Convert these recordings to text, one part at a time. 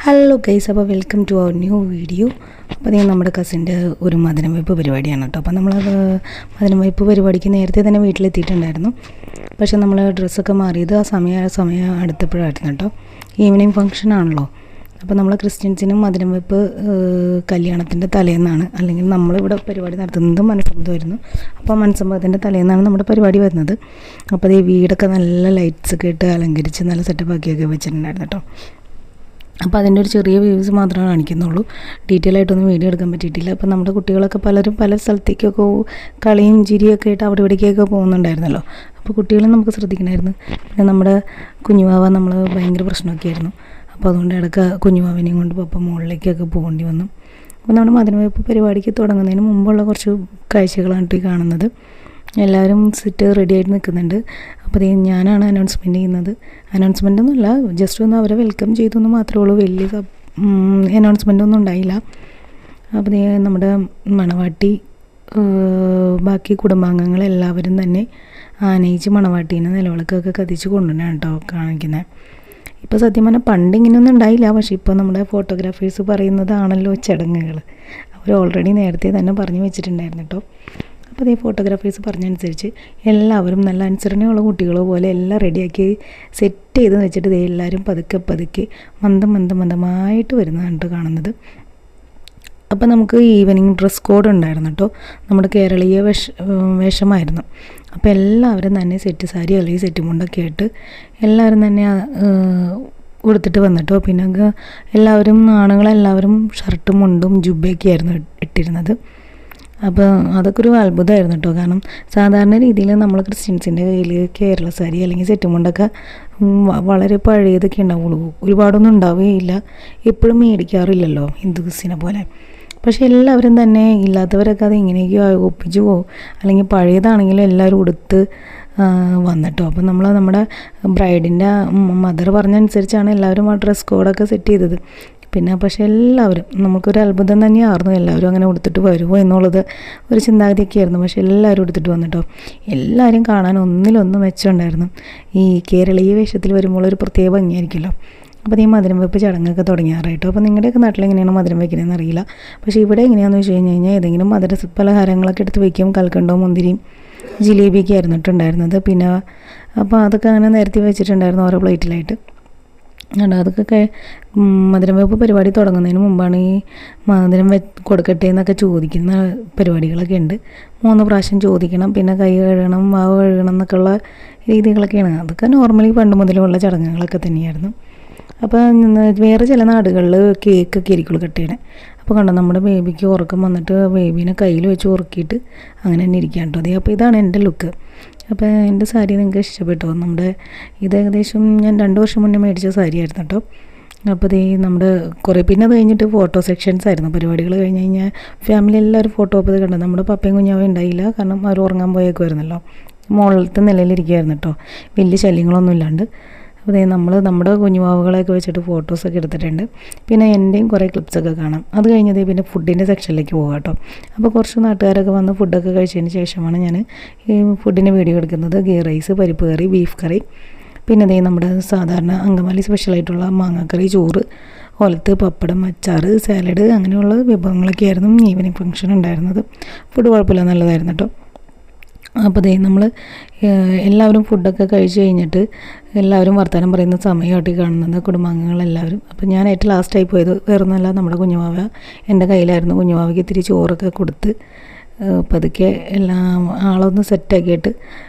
Hello guys, അപ്പോൾ welcome to our new video. അപ്പോൾ ഞാൻ നമ്മുടെ കസിൻ്റെ ഒരു മധുരം വയ്പ്പ് പരിപാടിയാണ് കേട്ടോ. അപ്പോൾ നമ്മളത് മധുരം വയ്പ്പ് പരിപാടിക്ക് നേരത്തെ തന്നെ വീട്ടിലെത്തിയിട്ടുണ്ടായിരുന്നു. പക്ഷേ നമ്മൾ ഡ്രസ്സൊക്കെ മാറിയത് ആ സമയം അടുത്തപ്പോഴായിരുന്നു കേട്ടോ. ഈവനിങ് ഫംഗ്ഷൻ ആണല്ലോ. അപ്പോൾ നമ്മൾ ക്രിസ്ത്യൻസിനും മധുരം വയ്പ്പ് കല്യാണത്തിൻ്റെ തലേന്നാണ്, അല്ലെങ്കിൽ നമ്മളിവിടെ പരിപാടി നടത്തുന്നത് മനസ്സമ്മതമായിരുന്നു. അപ്പോൾ മനസ്സമ്മതത്തിൻ്റെ തലേന്നാണ് നമ്മുടെ പരിപാടി വരുന്നത്. അപ്പോൾ ഈ വീടൊക്കെ നല്ല ലൈറ്റ്സൊക്കെ ഇട്ട് അലങ്കരിച്ച് നല്ല സെറ്റപ്പാക്കിയൊക്കെ വെച്ചിട്ടുണ്ടായിരുന്നു കേട്ടോ. അപ്പോൾ അതിൻ്റെ ഒരു ചെറിയ വ്യൂസ് മാത്രമേ കാണിക്കുന്നുള്ളൂ. ഡീറ്റെയിൽ ആയിട്ടൊന്നും വീഡിയോ എടുക്കാൻ പറ്റിയിട്ടില്ല. അപ്പോൾ നമ്മുടെ കുട്ടികളൊക്കെ പലരും പല സ്ഥലത്തേക്കൊക്കെ കളിയും ചിരിയൊക്കെ ആയിട്ട് അവിടെ ഇവിടേക്കൊക്കെ പോകുന്നുണ്ടായിരുന്നല്ലോ. അപ്പോൾ കുട്ടികളും നമുക്ക് ശ്രദ്ധിക്കണമായിരുന്നു. പിന്നെ നമ്മുടെ കുഞ്ഞുവാവ നമ്മൾ ഭയങ്കര പ്രശ്നമൊക്കെ ആയിരുന്നു. അപ്പോൾ അതുകൊണ്ട് ഇടയ്ക്ക് കുഞ്ഞുവാവിനെയും കൊണ്ട് പപ്പ മുകളിലേക്കൊക്കെ പോകേണ്ടി വന്നു. അപ്പോൾ നമ്മുടെ മധുരം വയ്പ്പ് പരിപാടിക്ക് തുടങ്ങുന്നതിന് മുമ്പുള്ള കുറച്ച് കാഴ്ചകളാണ് ഈ കാണുന്നത്. എല്ലാവരും സെറ്റ് റെഡി ആയിട്ട് നിൽക്കുന്നുണ്ട്. അപ്പോൾ ഞാനാണ് അനൗൺസ്മെൻറ്റ് ചെയ്യുന്നത്. അനൗൺസ്മെൻ്റ് ഒന്നുമില്ല, ജസ്റ്റ് ഒന്ന് അവരെ വെൽക്കം ചെയ്തെന്ന് മാത്രമേ ഉള്ളൂ. വലിയ അനൗൺസ്മെൻ്റ് ഒന്നും ഉണ്ടായില്ല. അപ്പോൾ നമ്മുടെ മണവാട്ടി ബാക്കി കുടുംബാംഗങ്ങൾ എല്ലാവരും തന്നെ ആനയിച്ച് മണവാട്ടീനെ നിലവിളക്കൊക്കെ കത്തിച്ച് കൊണ്ടുവന്നാണ് കേട്ടോ കാണിക്കുന്നത്. ഇപ്പോൾ സത്യം പറഞ്ഞാൽ പണ്ട് ഇങ്ങനെയൊന്നും ഉണ്ടായില്ല. പക്ഷേ ഇപ്പോൾ നമ്മുടെ ഫോട്ടോഗ്രാഫേഴ്സ് പറയുന്നതാണല്ലോ ചടങ്ങുകൾ. അവർ ഓൾറെഡി നേരത്തെ തന്നെ പറഞ്ഞു വെച്ചിട്ടുണ്ടായിരുന്നു കേട്ടോ. അപ്പോൾ ഈ ഫോട്ടോഗ്രാഫേഴ്സ് പറഞ്ഞനുസരിച്ച് എല്ലാവരും നല്ല അനുസരണയുള്ള കുട്ടികളോ പോലെ എല്ലാം റെഡിയാക്കി സെറ്റ് ചെയ്ത് വെച്ചിട്ട് എല്ലാവരും പതുക്കെ മന്ദമായിട്ട് വരുന്നതാണ് കാണുന്നത്. അപ്പോൾ നമുക്ക് ഈവനിങ് ഡ്രസ് കോഡ് ഉണ്ടായിരുന്നു കേട്ടോ. നമ്മുടെ കേരളീയ വേഷമായിരുന്നു. അപ്പോൾ എല്ലാവരും തന്നെ സെറ്റ് സാരി അല്ലെങ്കിൽ സെറ്റ് മുണ്ടൊക്കെ ആയിട്ട് എല്ലാവരും തന്നെ ഉടുത്തിട്ട് വന്നിട്ടോ. പിന്നെ എല്ലാവരും ആണുങ്ങളെല്ലാവരും ഷർട്ടും മുണ്ടും ജുബയൊക്കെ ആയിരുന്നു ഇട്ടിരുന്നത്. അപ്പോൾ അതൊക്കെ ഒരു അത്ഭുതമായിരുന്നു കേട്ടോ. കാരണം സാധാരണ രീതിയിൽ നമ്മൾ ക്രിസ്ത്യൻസിൻ്റെ കയ്യിൽ കേരള സാരി അല്ലെങ്കിൽ സെറ്റ് മുണ്ടൊക്കെ വളരെ പഴയതൊക്കെ ഉണ്ടാവുള്ളൂ, ഒരുപാടൊന്നും ഉണ്ടാവുകയില്ല, എപ്പോഴും മേടിക്കാറില്ലല്ലോ ഹിന്ദുസിനെ പോലെ. പക്ഷേ എല്ലാവരും തന്നെ ഇല്ലാത്തവരൊക്കെ അത് ഇങ്ങനെയൊക്കെയോ ഒപ്പിച്ചു പോകും, അല്ലെങ്കിൽ പഴയതാണെങ്കിലും എല്ലാവരും ഉടുത്ത് വന്നിട്ടോ. അപ്പോൾ നമ്മുടെ ബ്രൈഡിൻ്റെ മദർ പറഞ്ഞനുസരിച്ചാണ് എല്ലാവരും ആ ഡ്രസ് കോഡൊക്കെ സെറ്റ് ചെയ്തത്. പിന്നെ പക്ഷേ എല്ലാവരും നമുക്കൊരു അത്ഭുതം തന്നെയായിരുന്നു. എല്ലാവരും അങ്ങനെ ഉടുത്തിട്ട് വരുമോ എന്നുള്ളത് ഒരു ചിന്താഗതിയൊക്കെ ആയിരുന്നു. പക്ഷേ എല്ലാവരും ഉടുത്തിട്ട് വന്നിട്ടോ. എല്ലാവരും കാണാൻ ഒന്നിലൊന്ന് മെച്ചമുണ്ടായിരുന്നു. ഈ കേരളീയ വേഷത്തിൽ വരുമ്പോൾ ഒരു പ്രത്യേക ഭംഗിയായിരിക്കുമല്ലോ. അപ്പോൾ ഈ മധുരം വെപ്പ് ചടങ്ങൊക്കെ തുടങ്ങിയാറായിട്ടോ. അപ്പോൾ നിങ്ങളുടെയൊക്കെ നാട്ടിൽ എങ്ങനെയാണ് മധുരം വയ്ക്കുന്നതെന്ന് അറിയില്ല. പക്ഷേ ഇവിടെ എങ്ങനെയാണെന്ന് വെച്ച് കഴിഞ്ഞാൽ ഏതെങ്കിലും മധുര പലഹാരങ്ങളൊക്കെ എടുത്ത് വയ്ക്കും. കൽക്കണ്ടോ മുന്തിരിയും ജിലേബിയൊക്കെ ആയിരുന്നിട്ടുണ്ടായിരുന്നത്. പിന്നെ അപ്പോൾ അതൊക്കെ അങ്ങനെ നിരത്തി വെച്ചിട്ടുണ്ടായിരുന്നു ഓരോ പ്ലേറ്റിലായിട്ട്. അതൊക്കെ മധുരം വെപ്പ് പരിപാടി തുടങ്ങുന്നതിന് മുമ്പാണ് ഈ മധുരം കൊടുക്കട്ടെ എന്നൊക്കെ ചോദിക്കുന്ന പരിപാടികളൊക്കെ ഉണ്ട്. 3 പ്രാവശ്യം ചോദിക്കണം, പിന്നെ കൈ കഴുകണം, മാവ് കഴുകണം എന്നൊക്കെയുള്ള രീതികളൊക്കെയാണ്. അതൊക്കെ നോർമലി പണ്ട് മുതലുള്ള ചടങ്ങുകളൊക്കെ തന്നെയായിരുന്നു. അപ്പോൾ വേറെ ചില നാടുകളിൽ കേക്കൊക്കെ ആയിരിക്കുള്ളൂ കട്ട് ചെയ്യണേ. അപ്പോൾ കണ്ടോ, നമ്മുടെ ബേബിക്ക് ഉറക്കം വന്നിട്ട് ബേബീനെ കയ്യിൽ വെച്ച് ഉറക്കിയിട്ട് അങ്ങനെ തന്നെ ഇരിക്കാൻ കേട്ടോ. അതെ, അപ്പോൾ ഇതാണ് എൻ്റെ ലുക്ക്. അപ്പോൾ എൻ്റെ സാരി നിങ്ങൾക്ക് ഇഷ്ടപ്പെട്ടോ? ഇത് ഏകദേശം ഞാൻ 2 വർഷം മുന്നേ മേടിച്ച സാരിയായിരുന്നു കേട്ടോ. അപ്പോൾ നമ്മുടെ കുറേ പിന്നെ അത് കഴിഞ്ഞിട്ട് ഫോട്ടോ സെക്ഷൻസ് ആയിരുന്നു. പരിപാടികൾ കഴിഞ്ഞ് കഴിഞ്ഞാൽ ഫാമിലി എല്ലാവരും ഫോട്ടോ അപ്പോൾ ഇത് കണ്ടോ. നമ്മുടെ പപ്പയും കുഞ്ഞാവും ഉണ്ടായില്ല, കാരണം അവർ ഉറങ്ങാൻ പോയേക്കുമായിരുന്നല്ലോ. മുകളിലത്തെ നിലയിലിരിക്കുമായിരുന്നു കേട്ടോ, വലിയ ശല്യങ്ങളൊന്നും ഇല്ലാണ്ട്. അപ്പോൾ നമ്മുടെ കുഞ്ഞുമാവുകളെയൊക്കെ വെച്ചിട്ട് ഫോട്ടോസൊക്കെ എടുത്തിട്ടുണ്ട്. പിന്നെ എൻ്റെയും കുറേ ക്ലിപ്സൊക്കെ കാണാം. അത് കഴിഞ്ഞത് പിന്നെ ഫുഡിൻ്റെ സെക്ഷനിലേക്ക് പോകാം കേട്ടോ. അപ്പോൾ കുറച്ച് നാട്ടുകാരൊക്കെ വന്ന് ഫുഡൊക്കെ കഴിച്ചതിന് ശേഷമാണ് ഞാൻ ഈ ഫുഡിൻ്റെ വീഡിയോ എടുക്കുന്നത്. ഗീ റൈസ്, പരിപ്പ് കറി, ബീഫ് കറി, പിന്നെ നമ്മുടെ സാധാരണ അങ്കമാലി സ്പെഷ്യലായിട്ടുള്ള മാങ്ങാക്കറി, ചോറ്, ഒലത്ത്, പപ്പടം, അച്ചാറ്, സാലഡ്, അങ്ങനെയുള്ള വിഭവങ്ങളൊക്കെ ആയിരുന്നു ഈവനിങ് ഫംഗ്ഷൻ ഉണ്ടായിരുന്നത്. ഫുഡ് കുഴപ്പമില്ല, നല്ലതായിരുന്നു കേട്ടോ. അപ്പോൾ നമ്മൾ എല്ലാവരും ഫുഡൊക്കെ കഴിച്ച് കഴിഞ്ഞിട്ട് എല്ലാവരും വർത്തമാനം പറയുന്ന സമയമായിട്ട് കാണുന്നത് കുടുംബാംഗങ്ങളെല്ലാവരും. അപ്പോൾ ഞാൻ ഏറ്റവും ലാസ്റ്റായി പോയത് വേറൊന്നുമല്ല, നമ്മുടെ കുഞ്ഞുമാവ എൻ്റെ കയ്യിലായിരുന്നു. കുഞ്ഞുമാവയ്ക്ക് ഇത്തിരി ചോറൊക്കെ കൊടുത്ത് പതുക്കെ എല്ലാം ആളൊന്ന് സെറ്റാക്കിയിട്ട്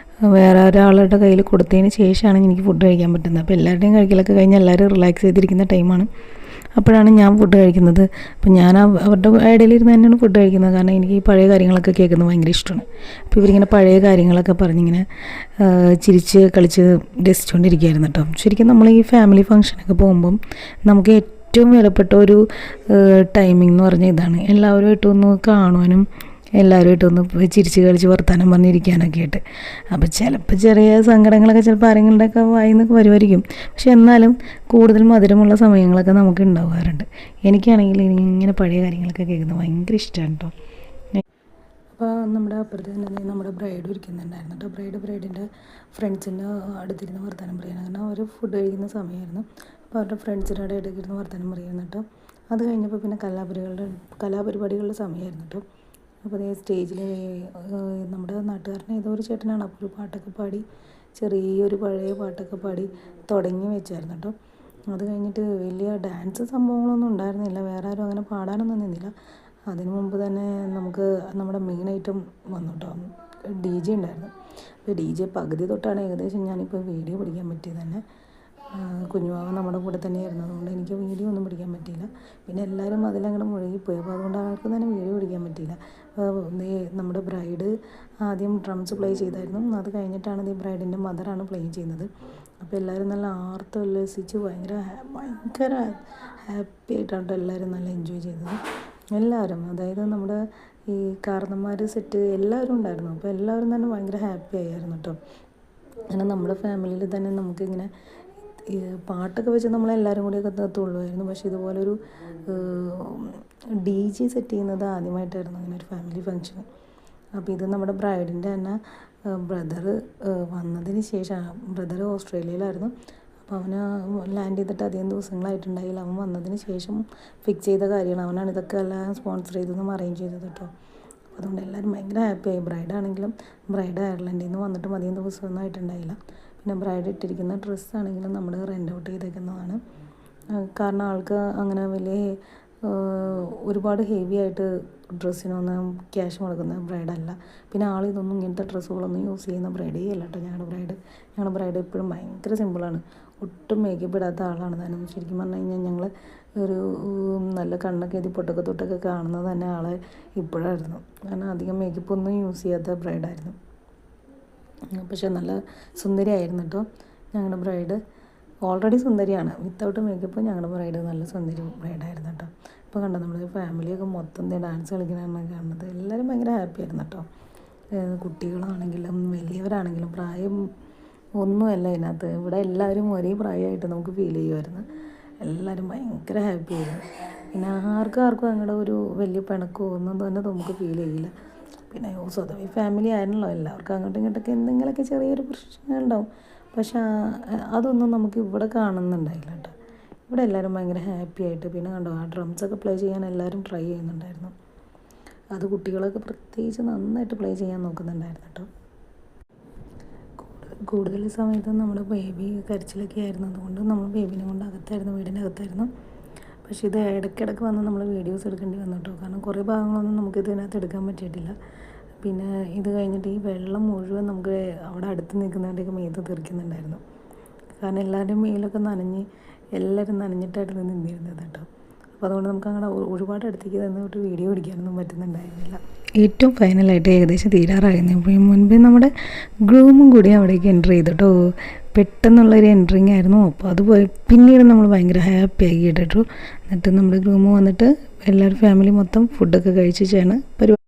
വേറെ ഒരാളുടെ കയ്യിൽ കൊടുത്തതിന് ശേഷമാണ് എനിക്ക് ഫുഡ് കഴിക്കാൻ പറ്റുന്നത്. അപ്പോൾ എല്ലാവരുടെയും കഴിക്കലൊക്കെ കഴിഞ്ഞ് എല്ലാവരും റിലാക്സ് ചെയ്തിരിക്കുന്ന ടൈമാണ്. അപ്പോഴാണ് ഞാൻ ഫുഡ് കഴിക്കുന്നത്. അപ്പോൾ ഞാൻ അവരുടെ ഇടയിലിരുന്ന് തന്നെയാണ് ഫുഡ് കഴിക്കുന്നത്. കാരണം എനിക്ക് ഈ പഴയ കാര്യങ്ങളൊക്കെ കേൾക്കുന്നത് ഭയങ്കര ഇഷ്ടമാണ്. അപ്പോൾ ഇവരിങ്ങനെ പഴയ കാര്യങ്ങളൊക്കെ പറഞ്ഞിങ്ങനെ ചിരിച്ച് കളിച്ച് രസിച്ചുകൊണ്ടിരിക്കുകയായിരുന്നു കേട്ടോ. ശരിക്കും നമ്മൾ ഈ ഫാമിലി ഫംഗ്ഷനൊക്കെ പോകുമ്പം നമുക്ക് ഏറ്റവും വിലപ്പെട്ട ഒരു ടൈമിംഗ് എന്ന് പറഞ്ഞാൽ ഇതാണ്. എല്ലാവരുമായിട്ടൊന്ന് കാണുവാനും എല്ലാവരുമായിട്ടൊന്ന് ചിരിച്ച് കളിച്ച് വർത്താനം പറഞ്ഞിരിക്കാനൊക്കെ ആയിട്ട്. അപ്പോൾ ചിലപ്പോൾ ചെറിയ സങ്കടങ്ങളൊക്കെ ചിലപ്പോൾ ആരെങ്കിലുടെയൊക്കെ വായിന്നൊക്കെ വരുമായിരിക്കും. പക്ഷെ എന്നാലും കൂടുതൽ മധുരമുള്ള സമയങ്ങളൊക്കെ നമുക്ക് ഉണ്ടാകാറുണ്ട്. എനിക്കാണെങ്കിൽ ഇങ്ങനെ പഴയ കാര്യങ്ങളൊക്കെ കേൾക്കുന്നത് ഭയങ്കര ഇഷ്ടമാണ് കേട്ടോ. അപ്പോൾ നമ്മുടെ അപ്പുറത്ത് തന്നെ നമ്മുടെ ബ്രൈഡ് ഇരിക്കുന്നുണ്ടായിരുന്നു കേട്ടോ. ബ്രൈഡിൻ്റെ ഫ്രണ്ട്സിൻ്റെ അടുത്തിരുന്ന് വർത്തമാനം പറയാൻ, കാരണം അവർ ഫുഡ് കഴിക്കുന്ന സമയമായിരുന്നു. അപ്പോൾ അവരുടെ ഫ്രണ്ട്സിനോട് ഇടയ്ക്ക് ഇരുന്ന് വർത്തമാനം പറയുന്നു കേട്ടോ. അത് കഴിഞ്ഞപ്പോൾ പിന്നെ കലാപരിപാടികളുടെ സമയമായിരുന്നു കേട്ടോ. അപ്പോൾ അതേ സ്റ്റേജിൽ നമ്മുടെ നാട്ടുകാരനെ ഏതോ ഒരു ചേട്ടനാണ് അപ്പോൾ ഒരു പാട്ടൊക്കെ പാടി, ചെറിയൊരു പഴയ പാട്ടൊക്കെ പാടി തുടങ്ങി വെച്ചായിരുന്നു കേട്ടോ. അത് കഴിഞ്ഞിട്ട് വലിയ ഡാൻസ് സംഭവങ്ങളൊന്നും ഉണ്ടായിരുന്നില്ല, വേറെ ആരും അങ്ങനെ പാടാനൊന്നും നിന്നില്ല. അതിന് മുമ്പ് തന്നെ നമുക്ക് നമ്മുടെ മെയിൻ ഐറ്റം വന്നു കേട്ടോ, DJ ഉണ്ടായിരുന്നു. അപ്പോൾ DJ പകുതി തൊട്ടാണ് ഏകദേശം ഞാനിപ്പോൾ വീഡിയോ പിടിക്കാൻ പറ്റിയത് തന്നെ. കുഞ്ഞുവാവ നമ്മുടെ കൂടെ തന്നെയായിരുന്നു, അതുകൊണ്ട് എനിക്ക് വീഡിയോ ഒന്നും പിടിക്കാൻ പറ്റിയില്ല. പിന്നെ എല്ലാവരും അതിലങ്ങോട്ട് മുഴുകിപ്പോയി, അപ്പോൾ അതുകൊണ്ട് അവർക്ക് തന്നെ വീഡിയോ പിടിക്കാൻ പറ്റിയില്ല. നമ്മുടെ ബ്രൈഡ് ആദ്യം ഡ്രംസ് പ്ലേ ചെയ്തായിരുന്നു, അത് കഴിഞ്ഞിട്ടാണ് ഈ ബ്രൈഡിൻ്റെ മദറാണ് പ്ലേ ചെയ്യുന്നത്. അപ്പോൾ എല്ലാവരും നല്ല ആർത്തുല്ലസിച്ച് ഭയങ്കര ഹാപ്പി ആയിട്ടാണ് എല്ലാവരും നല്ല എൻജോയ് ചെയ്തത്. എല്ലാവരും, അതായത് നമ്മുടെ ഈ കാരണന്മാർ സെറ്റ് എല്ലാവരും ഉണ്ടായിരുന്നു. അപ്പോൾ എല്ലാവരും തന്നെ ഭയങ്കര ഹാപ്പി ആയിരുന്നു കേട്ടോ. അങ്ങനെ നമ്മുടെ ഫാമിലിയിൽ തന്നെ നമുക്കിങ്ങനെ ഈ പാട്ടൊക്കെ വെച്ച് നമ്മളെല്ലാവരും കൂടിയൊക്കെ തുള്ളുമായിരുന്നു. പക്ഷേ ഇതുപോലൊരു DJ സെറ്റ് ചെയ്യുന്നത് ആദ്യമായിട്ടായിരുന്നു അങ്ങനെ ഒരു ഫാമിലി ഫങ്ഷൻ. അപ്പോൾ ഇത് നമ്മുടെ ബ്രൈഡിൻ്റെ തന്നെ ബ്രദർ വന്നതിന് ശേഷം, ബ്രദർ ഓസ്ട്രേലിയയിലായിരുന്നു. അപ്പോൾ അവന് ലാൻഡ് ചെയ്തിട്ട് അധികം ദിവസങ്ങളായിട്ടുണ്ടായില്ല. അവൻ വന്നതിന് ശേഷം ഫിക്സ് ചെയ്ത കാര്യമാണ്, അവനാണ് ഇതൊക്കെ എല്ലാം സ്പോൺസർ ചെയ്തതും അറേഞ്ച് ചെയ്തത് കേട്ടോ. അപ്പോൾ അതുകൊണ്ട് എല്ലാവരും ഭയങ്കര ഹാപ്പിയായി. ബ്രൈഡാണെങ്കിലും ബ്രൈഡ് അയർലൻഡിൽ നിന്ന് വന്നിട്ടും അധികം ദിവസമൊന്നും ആയിട്ടുണ്ടായില്ല. പിന്നെ ബ്രൈഡ് ഇട്ടിരിക്കുന്ന ഡ്രസ്സാണെങ്കിലും നമ്മൾ റെൻ്റ് ഔട്ട് ചെയ്തേക്കുന്നതാണ്. കാരണം ആൾക്ക് അങ്ങനെ വലിയ ഒരുപാട് ഹെവി ആയിട്ട് ഡ്രസ്സിനൊന്നും ക്യാഷ് മുടക്കുന്ന ബ്രൈഡല്ല. പിന്നെ ഇതൊന്നും ഇങ്ങനത്തെ ഡ്രസ്സുകളൊന്നും യൂസ് ചെയ്യുന്ന ബ്രൈഡേ അല്ല കേട്ടോ. ഞങ്ങളുടെ ബ്രൈഡ് എപ്പോഴും ഭയങ്കര സിമ്പിളാണ്, ഒട്ടും മേക്കപ്പ് ഇടാത്ത ആളാണ് താനും. ശരിക്കും പറഞ്ഞു കഴിഞ്ഞാൽ ഞങ്ങൾ ഒരു നല്ല കണ്ണൊക്കെ എഴുതി പൊട്ടൊക്കെ തൊട്ടൊക്കെ കാണുന്നത് തന്നെ ആളെ ഇപ്പോഴായിരുന്നു. കാരണം അധികം മേക്കപ്പ് ഒന്നും യൂസ് ചെയ്യാത്ത ബ്രൈഡായിരുന്നു. പക്ഷെ നല്ല സുന്ദരിയായിരുന്നു കേട്ടോ ഞങ്ങളുടെ ബ്രൈഡ്. ഓൾറെഡി സുന്ദരിയാണ്, വിത്തൗട്ട് മേക്കപ്പ് ഞങ്ങളുടെ ബ്രൈഡ് നല്ല സുന്ദരി ബ്രൈഡായിരുന്നു കേട്ടോ. ഇപ്പോൾ കണ്ടോ നമ്മുടെ ഫാമിലിയൊക്കെ മൊത്തം ഡാൻസ് കളിക്കണമെന്നാണ് കാണുന്നത്. എല്ലാവരും ഭയങ്കര ഹാപ്പി ആയിരുന്നു കേട്ടോ. കുട്ടികളാണെങ്കിലും വലിയവരാണെങ്കിലും പ്രായം ഒന്നുമല്ല ഇതിനകത്ത്. ഇവിടെ എല്ലാവരും ഒരേ പ്രായമായിട്ട് നമുക്ക് ഫീൽ ചെയ്യുമായിരുന്നു. എല്ലാവരും ഭയങ്കര ഹാപ്പി ആയിരുന്നു. പിന്നെ ആർക്കും അങ്ങോട്ട് ഒരു വലിയ പിണക്കോ ഒന്നും തന്നെ നമുക്ക് ഫീൽ ചെയ്യില്ല. പിന്നെ സ്വതവേ ഫാമിലി ആയിരുന്നല്ലോ, എല്ലാവർക്കും അങ്ങോട്ടും ഇങ്ങോട്ടൊക്കെ എന്തെങ്കിലുമൊക്കെ ചെറിയൊരു പ്രശ്നങ്ങളുണ്ടാവും. പക്ഷെ അതൊന്നും നമുക്ക് ഇവിടെ കാണുന്നുണ്ടായില്ല കേട്ടോ. ഇവിടെ എല്ലാവരും ഭയങ്കര ഹാപ്പി ആയിട്ട്, പിന്നെ കണ്ടോ ആ ഡ്രംസൊക്കെ പ്ലേ ചെയ്യാൻ എല്ലാവരും ട്രൈ ചെയ്യുന്നുണ്ടായിരുന്നു. അത് കുട്ടികളൊക്കെ പ്രത്യേകിച്ച് നന്നായിട്ട് പ്ലേ ചെയ്യാൻ നോക്കുന്നുണ്ടായിരുന്നു കേട്ടോ. കൂടുതൽ സമയത്ത് നമ്മുടെ ബേബി കരച്ചിലൊക്കെ ആയിരുന്നു, അതുകൊണ്ട് നമ്മൾ ബേബിനെ കൊണ്ട് വീടിൻ്റെ അകത്തായിരുന്നു. പക്ഷേ ഇത് ഇടയ്ക്കിടയ്ക്ക് വന്ന് നമ്മൾ വീഡിയോസ് എടുക്കേണ്ടി വന്നു കേട്ടോ. കാരണം കുറേ ഭാഗങ്ങളൊന്നും നമുക്ക് ഇതിനകത്ത് എടുക്കാൻ പറ്റിയിട്ടില്ല. പിന്നെ ഇത് കഴിഞ്ഞിട്ട് ഈ വെള്ളം മുഴുവൻ നമുക്ക് അവിടെ അടുത്ത് നിൽക്കുന്നവരുടെയൊക്കെ മേത്ത് തെറിക്കുന്നുണ്ടായിരുന്നു. കാരണം എല്ലാവരുടെയും മേലൊക്കെ എല്ലാവരും നനഞ്ഞിട്ടായിരുന്നു നിന്നിരുന്നത് കേട്ടോ. അപ്പോൾ അതുകൊണ്ട് നമുക്ക് അങ്ങനെ ഒരുപാട് അടുത്തേക്ക് തന്നിട്ട് വീഡിയോ പിടിക്കാനൊന്നും പറ്റുന്നുണ്ടായിരുന്നില്ല. ഏറ്റവും ഫൈനലായിട്ട് ഏകദേശം തീരാറായിരുന്നു. അപ്പോൾ മുൻപേ നമ്മുടെ ഗ്രൂമും കൂടി അവിടേക്ക് എൻ്റർ ചെയ്തിട്ടോ. പെട്ടെന്നുള്ളൊരു എൻട്രിങ് ആയിരുന്നു. അപ്പോൾ അത് പോയി പിന്നീട് നമ്മൾ ഭയങ്കര ഹാപ്പി ആയി കേട്ടോ. എന്നിട്ട് നമ്മുടെ ഗ്രൂമ് വന്നിട്ട് എല്ലാവരും ഫാമിലി മൊത്തം ഫുഡൊക്കെ കഴിച്ചാണ് പരിപാടി.